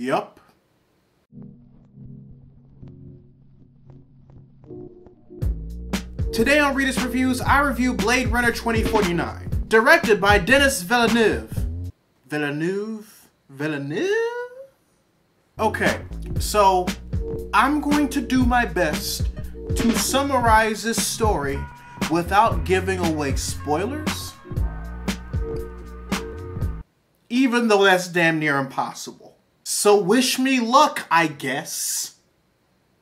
Yup. Today on Readus Reviews, I review Blade Runner 2049, directed by Denis Villeneuve. Villeneuve? Okay, so I'm going to do my best to summarize this story without giving away spoilers, even though that's damn near impossible. So wish me luck, I guess.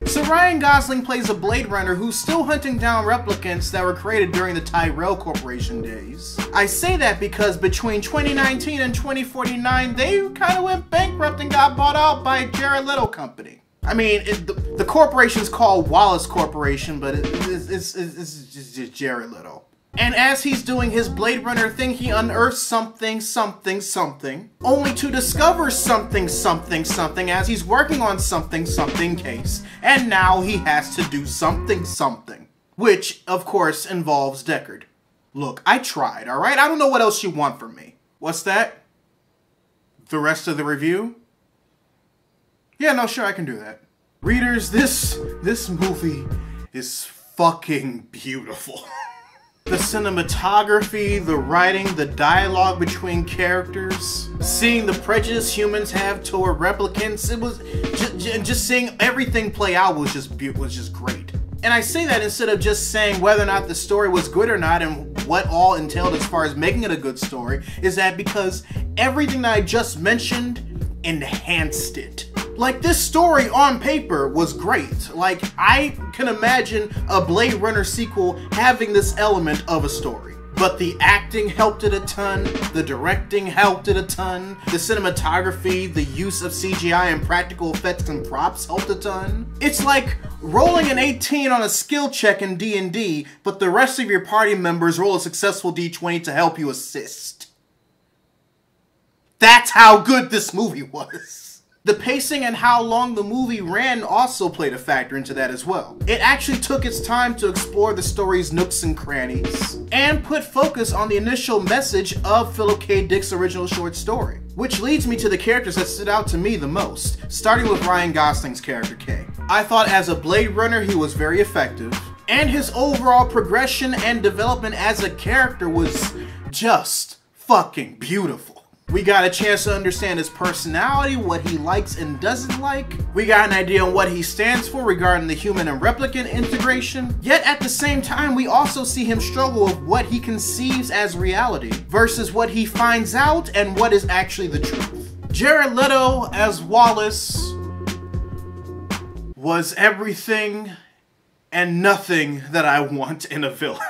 So Ryan Gosling plays a Blade Runner who's still hunting down replicants that were created during the Tyrell Corporation days. I say that because between 2019 and 2049, they kind of went bankrupt and got bought out by Jared Leto company. I mean, the corporation's called Wallace Corporation, but it's just Jared Leto. And as he's doing his Blade Runner thing, he unearths something, only to discover something, as he's working on something case. And now he has to do something, which, of course, involves Deckard. Look, I tried, alright? I don't know what else you want from me. What's that? The rest of the review? Yeah, no, sure, I can do that. Readers, this movie is fucking beautiful. The cinematography, the writing, the dialogue between characters, seeing the prejudice humans have toward replicants, it was just seeing everything play out was just great. And I say that instead of just saying whether or not the story was good or not and what all entailed as far as making it a good story, is that because everything that I just mentioned enhanced it. Like, this story on paper was great. Like, I can imagine a Blade Runner sequel having this element of a story. But the acting helped it a ton, the directing helped it a ton, the cinematography, the use of CGI and practical effects and props helped a ton. It's like rolling an 18 on a skill check in D&D, but the rest of your party members roll a successful D20 to help you assist. That's how good this movie was. The pacing and how long the movie ran also played a factor into that as well. It actually took its time to explore the story's nooks and crannies, and put focus on the initial message of Philip K. Dick's original short story. Which leads me to the characters that stood out to me the most, starting with Ryan Gosling's character K. I thought as a Blade Runner he was very effective, and his overall progression and development as a character was just fucking beautiful. We got a chance to understand his personality, what he likes and doesn't like. We got an idea on what he stands for regarding the human and replicant integration. Yet at the same time, we also see him struggle with what he conceives as reality versus what he finds out and what is actually the truth. Jared Leto as Wallace was everything and nothing that I want in a villain.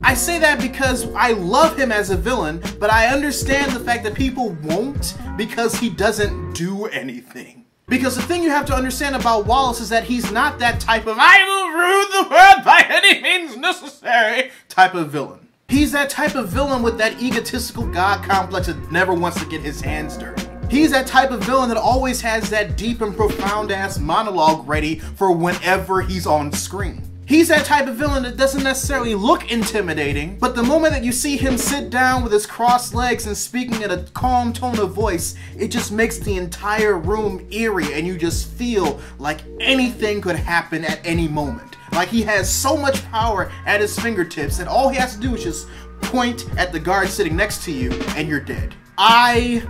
I say that because I love him as a villain, but I understand the fact that people won't because he doesn't do anything. Because the thing you have to understand about Wallace is that he's not that type of "I will rule the world by any means necessary" type of villain. He's that type of villain with that egotistical god complex that never wants to get his hands dirty. He's that type of villain that always has that deep and profound ass monologue ready for whenever he's on screen. He's that type of villain that doesn't necessarily look intimidating, but the moment that you see him sit down with his crossed legs and speaking in a calm tone of voice, it just makes the entire room eerie and you just feel like anything could happen at any moment. Like he has so much power at his fingertips that all he has to do is just point at the guard sitting next to you and you're dead. I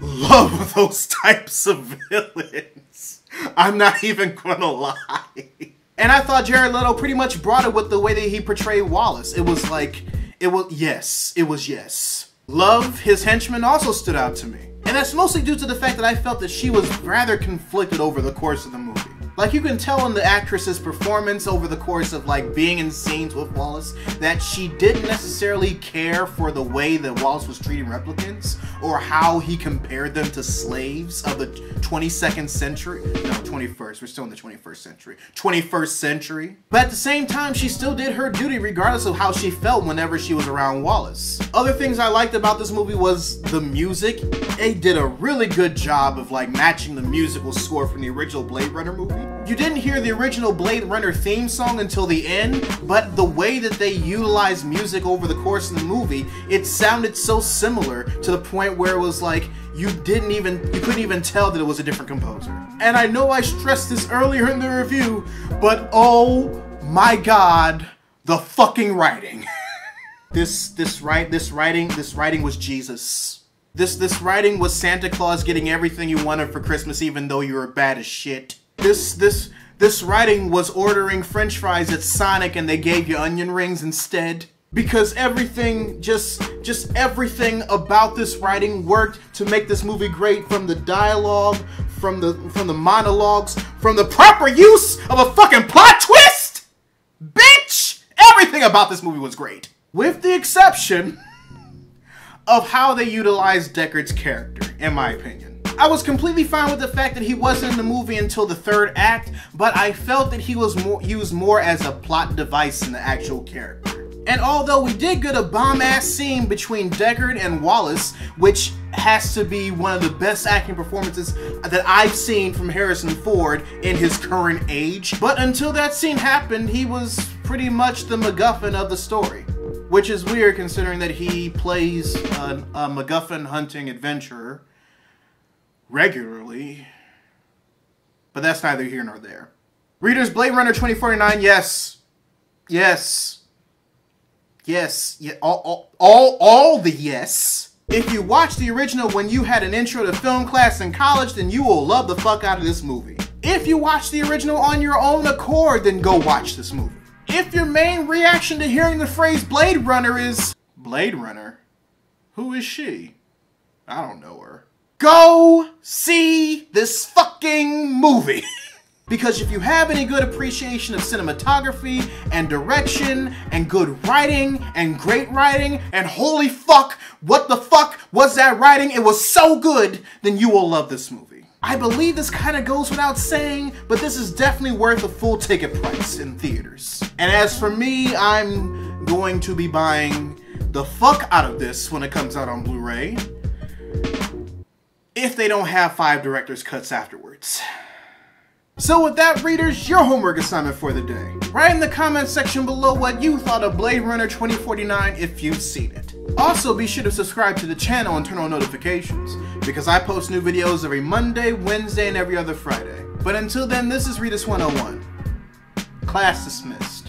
love those types of villains. I'm not even gonna lie. And I thought Jared Leto pretty much brought it with the way that he portrayed Wallace. It was yes. Love, his henchman, also stood out to me. And that's mostly due to the fact that I felt that she was rather conflicted over the course of the movie. Like, you can tell in the actress's performance over the course of, like, being in scenes with Wallace that she didn't necessarily care for the way that Wallace was treating replicants or how he compared them to slaves of the 22nd century. No, 21st. We're still in the 21st century. 21st century. But at the same time, she still did her duty regardless of how she felt whenever she was around Wallace. Other things I liked about this movie was the music. They did a really good job of, like, matching the musical score from the original Blade Runner movie. You didn't hear the original Blade Runner theme song until the end, but the way that they utilized music over the course of the movie, it sounded so similar to the point where it was like, you couldn't even tell that it was a different composer. And I know I stressed this earlier in the review, but oh my god, the fucking writing. This writing was Jesus. This writing was Santa Claus getting everything you wanted for Christmas even though you were bad as shit. This writing was ordering french fries at Sonic and they gave you onion rings instead. Because everything, just everything about this writing worked to make this movie great, from the dialogue, from the monologues, from the proper use of a fucking plot twist! Bitch! Everything about this movie was great. With the exception of how they utilized Deckard's character, in my opinion. I was completely fine with the fact that he wasn't in the movie until the third act, but I felt that he was used more as a plot device than the actual character. And although we did get a bomb-ass scene between Deckard and Wallace, which has to be one of the best acting performances that I've seen from Harrison Ford in his current age, but until that scene happened, he was pretty much the MacGuffin of the story. Which is weird considering that he plays a MacGuffin hunting adventurer regularly. But that's neither here nor there. Readers, Blade Runner 2049, yes. Yes. Yes. Yeah, all the yes. If you watched the original when you had an intro to film class in college, then you will love the fuck out of this movie. If you watched the original on your own accord, then go watch this movie. If your main reaction to hearing the phrase Blade Runner is, Blade Runner? Who is she? I don't know her. Go see this fucking movie. Because if you have any good appreciation of cinematography and direction and good writing and great writing and holy fuck, what the fuck was that writing? It was so good, then you will love this movie. I believe this kind of goes without saying, but this is definitely worth a full ticket price in theaters. And as for me, I'm going to be buying the fuck out of this when it comes out on Blu-ray, if they don't have 5 director's cuts afterwards. So with that, readers, your homework assignment for the day. Write in the comment section below what you thought of Blade Runner 2049 if you've seen it. Also, be sure to subscribe to the channel and turn on notifications, because I post new videos every Monday, Wednesday, and every other Friday. But until then, this is Readus 101. Class dismissed.